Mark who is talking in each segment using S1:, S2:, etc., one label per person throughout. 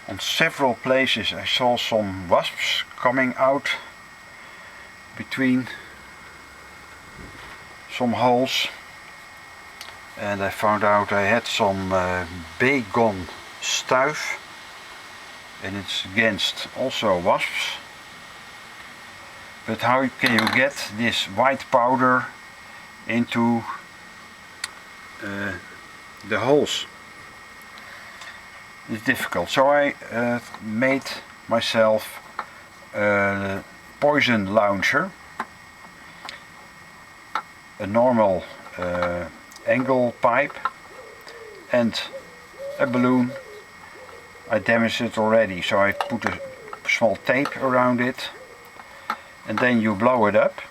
S1: On several places I saw some wasps coming out between some holes, and I found out I had some bacon stuif, and it's against also wasps. But how can you get this white powder into the holes? It's difficult. So I made myself a poison launcher, a normal angle pipe and a balloon. I damaged it already, so I put a small tape around it, and then you blow it up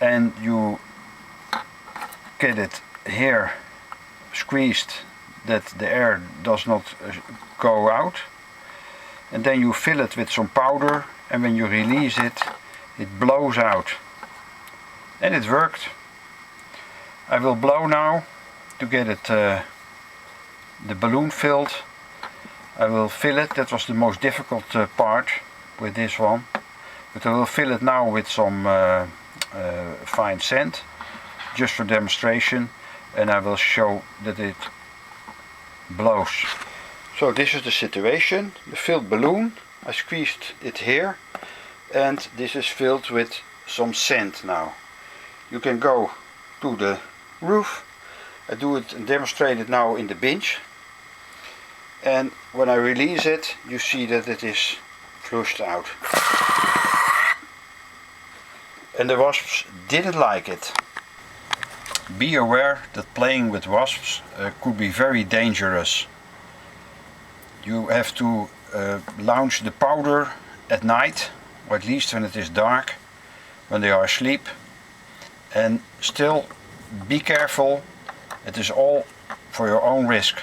S1: and you get it here squeezed that the air does not go out, and then you fill it with some powder, and when you release it, it blows out, and it worked. I will blow now to get it the balloon filled. I will fill it. That was the most difficult part with this one, but I will fill it now with some fine sand just for demonstration, and I will show that it blows. So this is the situation. The filled balloon, I squeezed it here, and this is filled with some sand now. You can go to the roof. I do it and demonstrate it now in the bench, and when I release it, you see that it is flushed out. And the wasps didn't like it. Be aware that playing with wasps could be very dangerous. You have to launch the powder at night, or at least when it is dark, when they are asleep. And still be careful, it is all for your own risk.